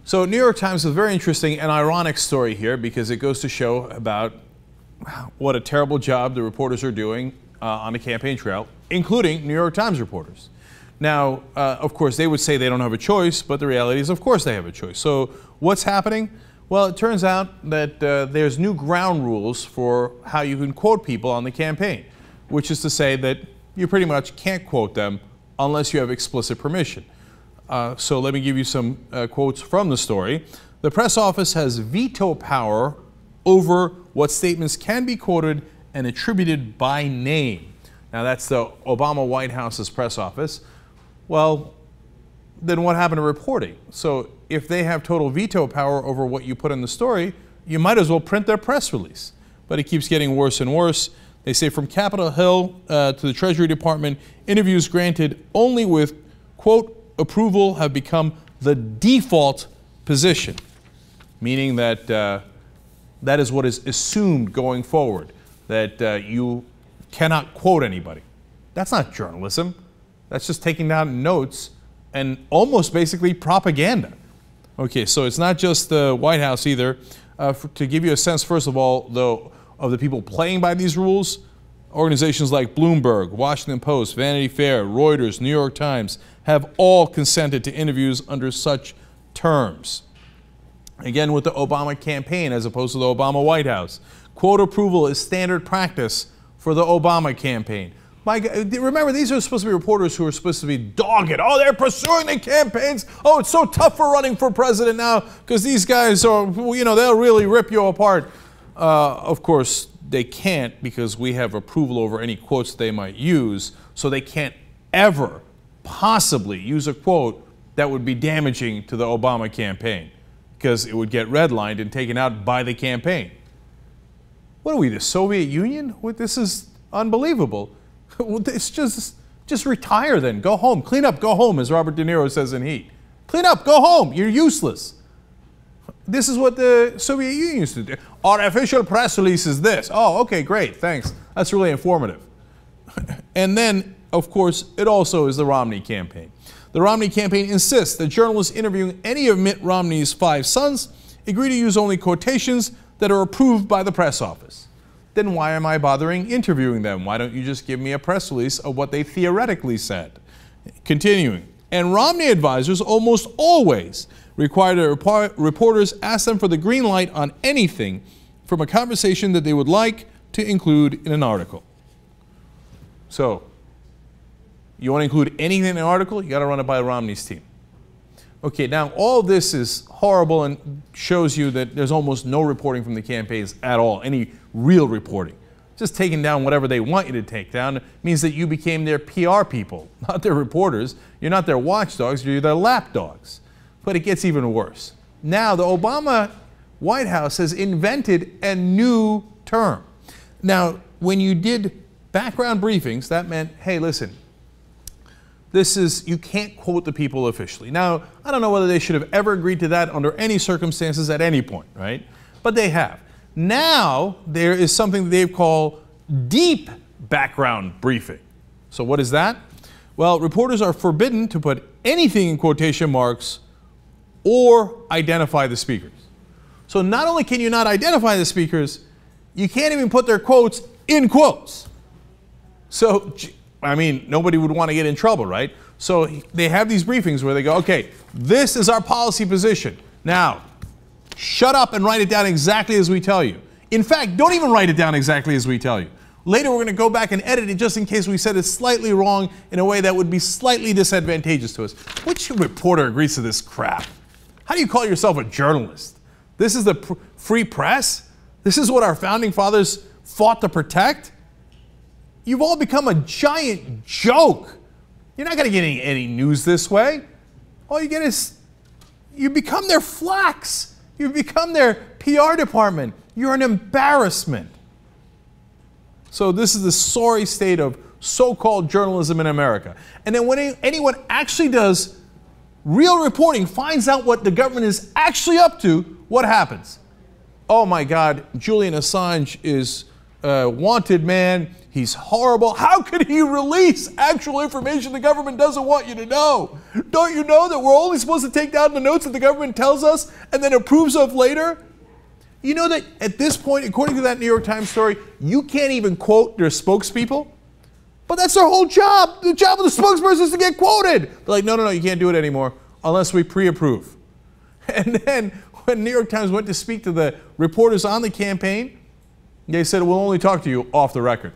So New York Times is a very interesting and ironic story here because it goes to show about what a terrible job the reporters are doing on the campaign trail, including New York Times reporters. Now, of course, they would say they don't have a choice, but the reality is, of course, they have a choice. So what's happening? Well, it turns out that there's new ground rules for how you can quote people on the campaign, which is to say that you pretty much can't quote them unless you have explicit permission. So let me give you some quotes from the story. The press office has veto power over what statements can be quoted and attributed by name. Now that's the Obama White House's press office. Well, then what happened to reporting? So if they have total veto power over what you put in the story, you might as well print their press release. But it keeps getting worse and worse. They say from Capitol Hill to the Treasury Department, interviews granted only with, quote, approval have become the default position, meaning that that is what is assumed going forward, that you cannot quote anybody. That's not journalism. That's just taking down notes and almost basically propaganda. Okay, so it's not just the White House either. To give you a sense, first of all, though, of the people playing by these rules, organizations like Bloomberg, Washington Post, Vanity Fair, Reuters, New York Times have all consented to interviews under such terms. Again, with the Obama campaign as opposed to the Obama White House. Quote approval is standard practice for the Obama campaign. Remember, these are supposed to be reporters who are supposed to be dogged. Oh, they're pursuing the campaigns. Oh, it's so tough for running for president now because these guys are, you know, they'll really rip you apart. Of course, they can't because we have approval over any quotes they might use, so they can't ever possibly use a quote that would be damaging to the Obama campaign because it would get redlined and taken out by the campaign. What are we, the Soviet Union? This is unbelievable. It's just retire then. Go home. Clean up. Go home, as Robert De Niro says in Heat. Clean up. Go home. You're useless. This is what the Soviet Union used to do. Our official press release is this. Oh, okay, great. Thanks. That's really informative. And then, of course, it also is the Romney campaign. The Romney campaign insists that journalists interviewing any of Mitt Romney's 5 sons agree to use only quotations that are approved by the press office. Then why am I bothering interviewing them? Why don't you just give me a press release of what they theoretically said? Continuing. And Romney advisors almost always require that reporters ask them for the green light on anything from a conversation that they would like to include in an article. So, you want to include anything in an article, you got to run it by Romney's team. Okay, now all this is horrible and shows you that there's almost no reporting from the campaigns at all, any real reporting. Just taking down whatever they want you to take down means that you became their PR people, not their reporters. You're not their watchdogs, you're their lapdogs. But it gets even worse. Now, the Obama White House has invented a new term. Now, when you did background briefings, that meant, hey, listen, you can't quote the people officially. Now, I don't know whether they should have ever agreed to that under any circumstances at any point, right? But they have. Now, there is something they call deep background briefing. So what is that? Well, reporters are forbidden to put anything in quotation marks or identify the speakers. So not only can you not identify the speakers, you can't even put their quotes in quotes. So, I mean, nobody would want to get in trouble, right? So they have these briefings where they go, okay, this is our policy position. Now, shut up and write it down exactly as we tell you. In fact, don't even write it down exactly as we tell you. Later, we're going to go back and edit it just in case we said it slightly wrong in a way that would be slightly disadvantageous to us. Which reporter agrees to this crap? How do you call yourself a journalist? This is the free press? This is what our founding fathers fought to protect? You've all become a giant joke. You're not going to get any news this way. All you get is, you become their flacks. You become their PR department. You're an embarrassment. So this is the sorry state of so-called journalism in America. And then when anyone actually does real reporting, finds out what the government is actually up to, what happens? Oh my God, Julian Assange is wanted man. He's horrible. How could he release actual information the government doesn't want you to know? Don't you know that we're only supposed to take down the notes that the government tells us and then approves of later? You know that at this point, according to that New York Times story, you can't even quote their spokespeople? But that's their whole job. The job of the spokesperson is to get quoted. They're like, no, you can't do it anymore unless we pre-approve. And then when New York Times went to speak to the reporters on the campaign, they said, we'll only talk to you off the record.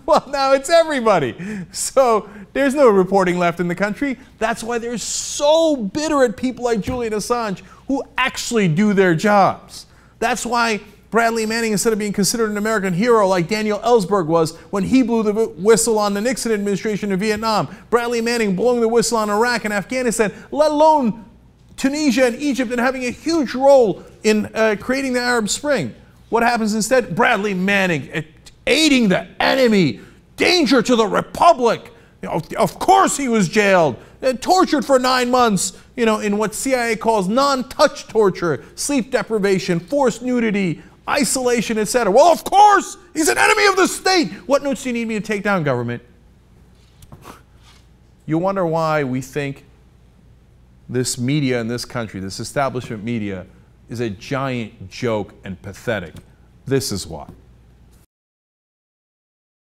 Well, now it's everybody. So there's no reporting left in the country. That's why they're so bitter at people like Julian Assange who actually do their jobs. That's why Bradley Manning, instead of being considered an American hero like Daniel Ellsberg was when he blew the whistle on the Nixon administration in Vietnam, Bradley Manning blowing the whistle on Iraq and Afghanistan, let alone Tunisia and Egypt, and having a huge role in creating the Arab Spring. What happens instead? Bradley Manning aiding the enemy, danger to the republic. Of course he was jailed, tortured for 9 months, in what CIA calls non-touch torture, sleep deprivation, forced nudity, isolation, etc. Well, of course, he's an enemy of the state. What notes do you need me to take down, government? You wonder why we think this media in this country, this establishment media, is a giant joke and pathetic. This is why.